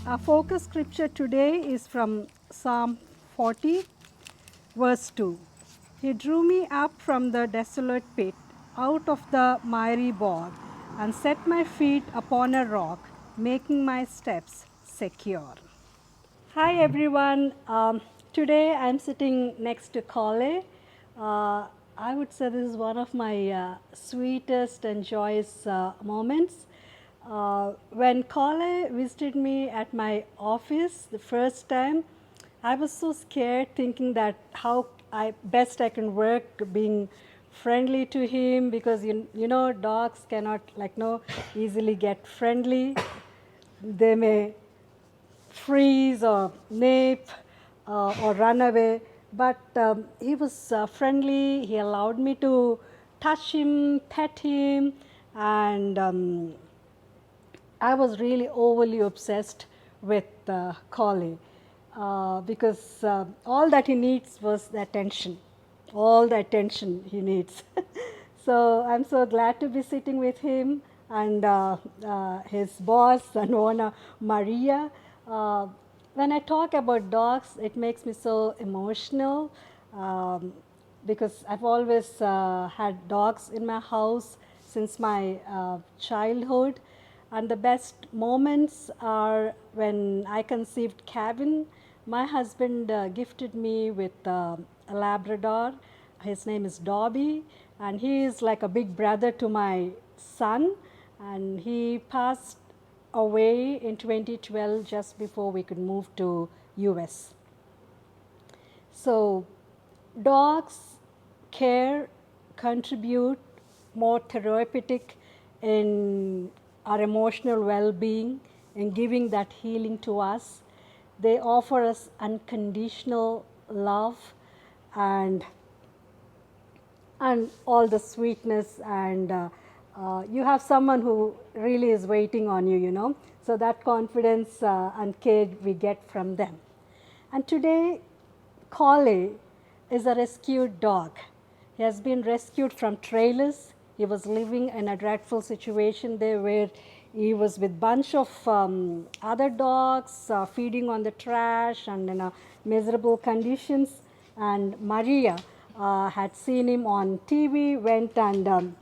Our focus scripture today is from Psalm 40, verse 2. He drew me up from the desolate pit, out of the miry bog, and set my feet upon a rock, making my steps secure. Hi everyone. Today I'm sitting next to Kale. I would say this is one of my sweetest and joyous moments. When Kale visited me at my office the first time, I was so scared, thinking that how best I can work being friendly to him, because you know dogs cannot easily get friendly. They may freeze or nip or run away. But he was friendly. He allowed me to touch him, pet him, and I was really overly obsessed with Collie because all that he needs was the attention, all the attention he needs. So I'm so glad to be sitting with him and his boss and owner Maria. Uh, when I talk about dogs, it makes me so emotional because I've always had dogs in my house since my childhood. And the best moments are when I conceived Kevin. My husband gifted me with a Labrador. His name is Dobby, and he is like a big brother to my son. And he passed away in 2012, just before we could move to US. So dogs care, contribute more therapeutic in our emotional well-being, in giving that healing to us. They offer us unconditional love and all the sweetness, and you have someone who really is waiting on you, you know. So that confidence and care we get from them. And today, Collie is a rescued dog. He has been rescued from trailers. He was living in a dreadful situation there where he was with bunch of other dogs feeding on the trash and in miserable conditions. And Maria had seen him on TV, went and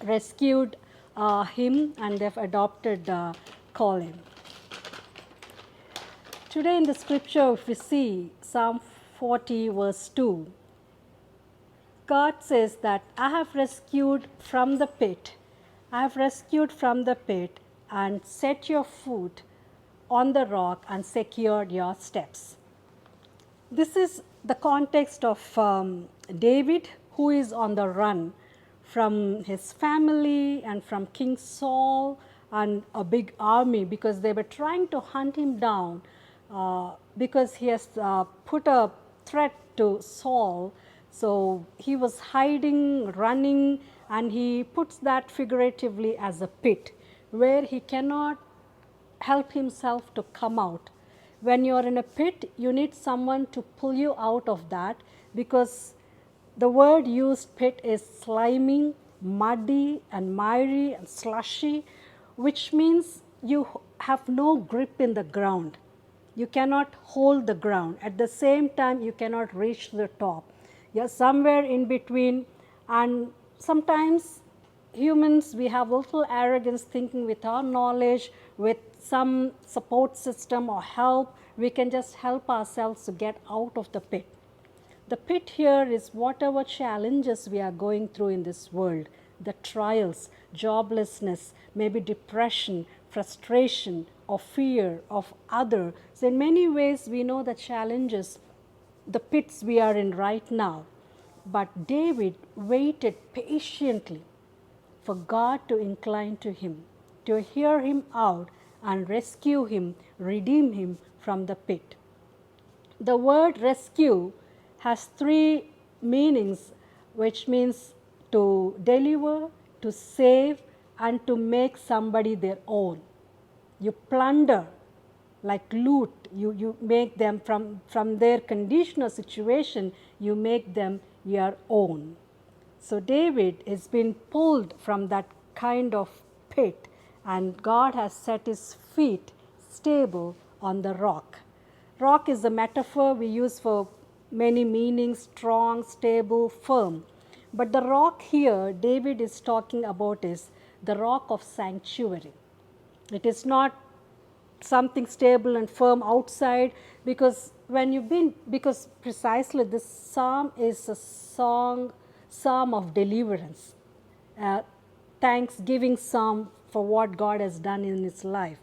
rescued him, and they've adopted Colin. Today in the scripture, if we see Psalm 40, verse 2, God says that I have rescued from the pit, I have rescued from the pit and set your foot on the rock and secured your steps. This is the context of David, who is on the run from his family and from King Saul and a big army, because they were trying to hunt him down because he has put a threat to Saul. So he was hiding, running, and he puts that figuratively as a pit where he cannot help himself to come out. When you are in a pit, you need someone to pull you out of that, because the word used, pit, is slimy, muddy and miry and slushy, which means you have no grip in the ground. You cannot hold the ground. At the same time, you cannot reach the top. You're somewhere in between, and sometimes humans, we have little arrogance, thinking with our knowledge, with some support system or help, we can just help ourselves to get out of the pit. The pit here is whatever challenges we are going through in this world, the trials, joblessness, maybe depression, frustration, or fear of other. So in many ways we know the challenges, the pits we are in right now. But David waited patiently for God to incline to him, to hear him out and rescue him, redeem him from the pit. The word rescue has three meanings, which means to deliver, to save, and to make somebody their own. You plunder, like loot, you make them from their condition or situation, you make them your own. So David has been pulled from that kind of pit, and God has set his feet stable on the rock. Rock is a metaphor we use for many meanings: strong, stable, firm. But the rock here David is talking about is the rock of sanctuary. It is not something stable and firm outside, because because precisely this psalm is a psalm of deliverance, thanksgiving psalm for what God has done in his life.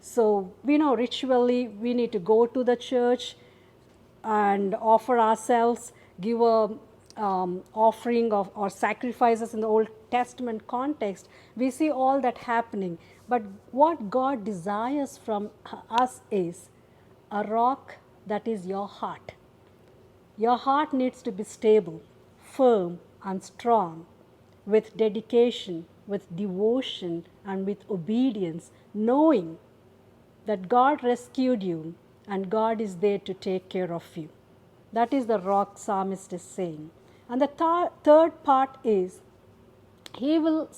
So we know ritually we need to go to the church and offer ourselves, give a offering of or sacrifices. In the Old Testament context, we see all that happening. But what God desires from us is a rock that is your heart. Your heart needs to be stable, firm, and strong, with dedication, with devotion, and with obedience, knowing that God rescued you and God is there to take care of you. That is the rock psalmist is saying. And the third part is, he will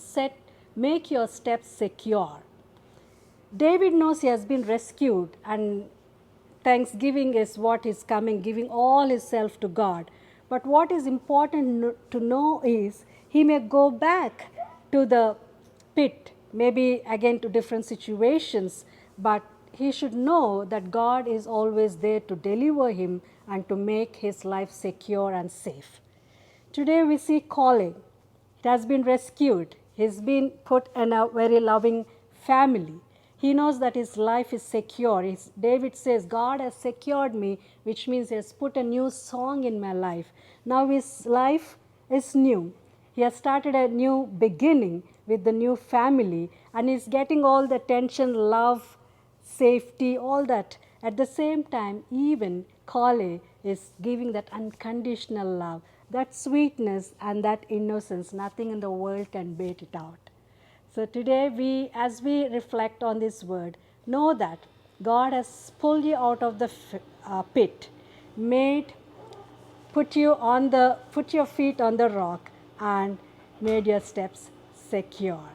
make your steps secure. David knows he has been rescued, and thanksgiving is what is coming, giving all his self to God. But what is important to know is, he may go back to the pit, maybe again to different situations, but he should know that God is always there to deliver him and to make his life secure and safe. Today we see calling. It has been rescued. He's been put in a very loving family. He knows that his life is secure. David says, God has secured me, which means he has put a new song in my life. Now his life is new. He has started a new beginning with the new family, and he's getting all the attention, love, safety, all that. At the same time, even Kale is giving that unconditional love, that sweetness and that innocence. Nothing in the world can bait it out. So today, as we reflect on this word, know that God has pulled you out of the pit, put your feet on the rock, and made your steps secure.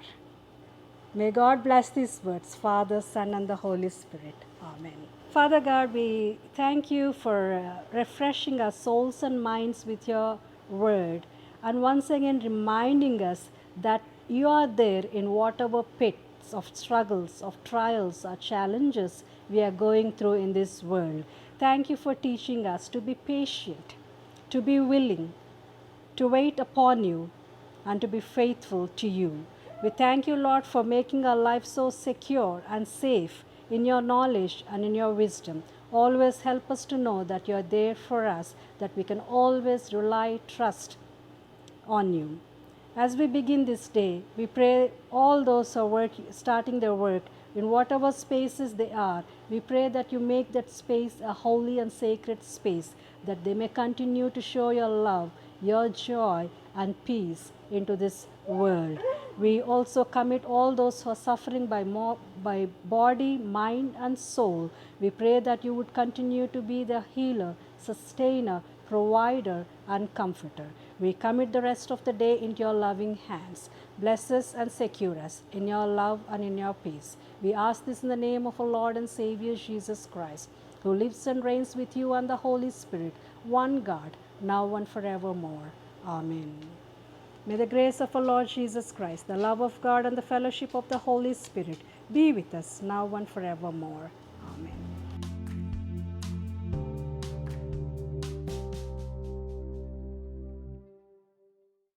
May God bless these words, Father, Son, and the Holy Spirit. Amen. Father God, we thank you for refreshing our souls and minds with your word, and once again reminding us that you are there in whatever pits of struggles, of trials, or challenges we are going through in this world. Thank you for teaching us to be patient, to be willing, to wait upon you, and to be faithful to you. We thank you, Lord, for making our life so secure and safe in your knowledge and in your wisdom. Always help us to know that you are there for us, that we can always rely, trust on you. As we begin this day, we pray all those who are starting their work in whatever spaces they are, we pray that you make that space a holy and sacred space, that they may continue to show your love, your joy, and peace into this world. We also commit all those who are suffering by body, mind, and soul. We pray that you would continue to be the healer, sustainer, provider, and comforter. We commit the rest of the day into your loving hands. Bless us and secure us in your love and in your peace. We ask this in the name of our Lord and Savior Jesus Christ, who lives and reigns with you and the Holy Spirit, one God, now and forevermore. Amen. May the grace of our Lord Jesus Christ, the love of God, and the fellowship of the Holy Spirit be with us now and forevermore. Amen.